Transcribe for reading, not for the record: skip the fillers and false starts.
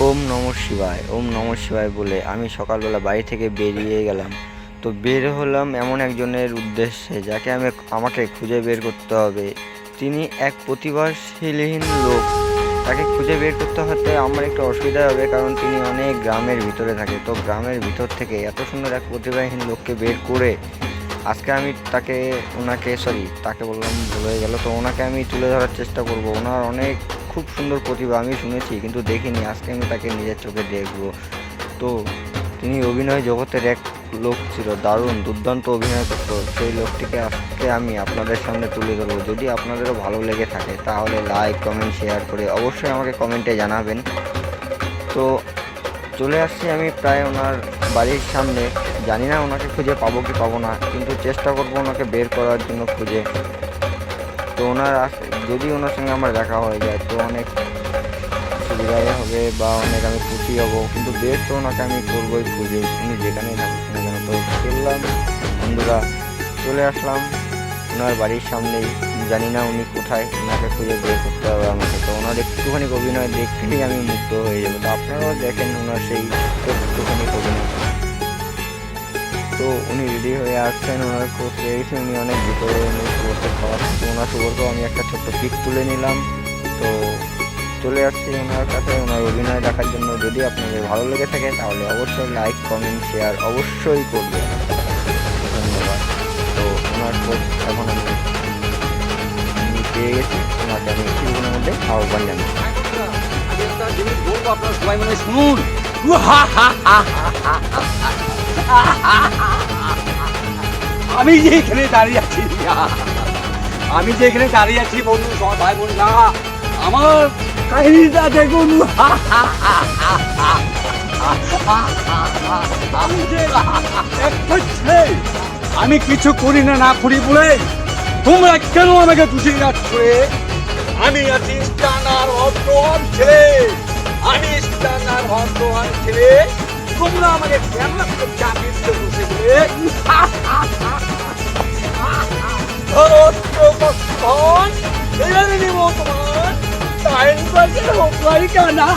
ওম নমঃ শিবায়, ওম নমঃ শিবায় বলে আমি সকালবেলা বাড়ি থেকে বেরিয়ে গেলাম। তো বের হলাম এমন একজনের উদ্দেশ্যে যাকে আমাকে খুঁজে বের করতে হবে। তিনি এক প্রতিভাশীলহীন লোক। তাকে খুঁজে বের করতে হতে আমার একটু অসুবিধা হবে, কারণ তিনি অনেক গ্রামের ভিতরে থাকে। তো গ্রামের ভিতর থেকে এত সুন্দর এক প্রতিভাহীন লোককে বের করে আজকে আমি তাকে বললাম ভুল হয়ে গেল। তো ওনাকে আমি তুলে ধরার চেষ্টা করব। ওনার অনেক খুব সুন্দর প্রতিভা, আমি শুনেছি কিন্তু দেখিনি। আজকে আমি তাকে নিজের চোখে দেখব। তো তিনি অভিনয় জগতের এক লোক ছিল, দারুণ দুর্দান্ত অভিনয় করতো। সেই লোকটিকে আজকে আমি আপনাদের সামনে তুলে ধরবো। যদি আপনাদেরও ভালো লেগে থাকে তাহলে লাইক কমেন্ট শেয়ার করে অবশ্যই আমাকে কমেন্টে জানাবেন। তো চলে আসছি আমি প্রায় ওনার বাড়ির সামনে। জানি না ওনাকে খুঁজে পাবো কি পাবো না, কিন্তু চেষ্টা করবো ওনাকে বের করার জন্য খুঁজে। তো যদি ওনার সঙ্গে আমার দেখা হয়ে যায় তো অনেক সুবিধাই হবে বা অনেক আমি খুশি হব, কিন্তু বের তো ওনাকে আমি করবোই খুঁজে, উনি যেখানেই থাকুক না কেন। তো চললাম বন্ধুরা, চলে আসলাম ওনার বাড়ির সামনেই। জানি না উনি কোথায়, ওনাকে খুঁজে বের করতে হবে আমাকে। তো ওনার একটুখানি অভিনয় দেখলেই আমি মুগ্ধ হয়ে যাবো। তো আপনারাও দেখেন ওনার সেই একটুখানি অভিনয়। তো উনি রেডি হয়ে আসছেন, ওনার কোচ রয়েছে, উনি অনেক ভিতরে শুভরকে খাওয়াচ্ছেন। ওনার শুভরকেও আমি একটা ছোট্ট পিক তুলে নিলাম। তো চলে আসছি ওনার কাছে ওনার অভিনয় দেখার জন্য। যদি আপনাদের ভালো লেগে থাকে তাহলে অবশ্যই লাইক কমেন্ট শেয়ার অবশ্যই করবেন। ধন্যবাদ। তো ওনার কোচ এখন আমি পেয়ে গেছি, ওনাকে আমি কিছুক্ষণের মধ্যে আহ্বান জানাই। আপনারা সবাই মানে শুনুন। আমি যে এখানে দাঁড়িয়ে আছি বন্ধু, সবাই ভাই বোন না, আমার কাহিনীটা দেখুন। আমি কিছু করি না করি বলে তোমরা কেন আমাকে খুশি যাচ্ছ? আমি আছি স্টানার ভদ্রহান ছেলে, তোমরা আমাকে কেমন চাকরি বসে বলে তোমার টাইম পাসের হোক না।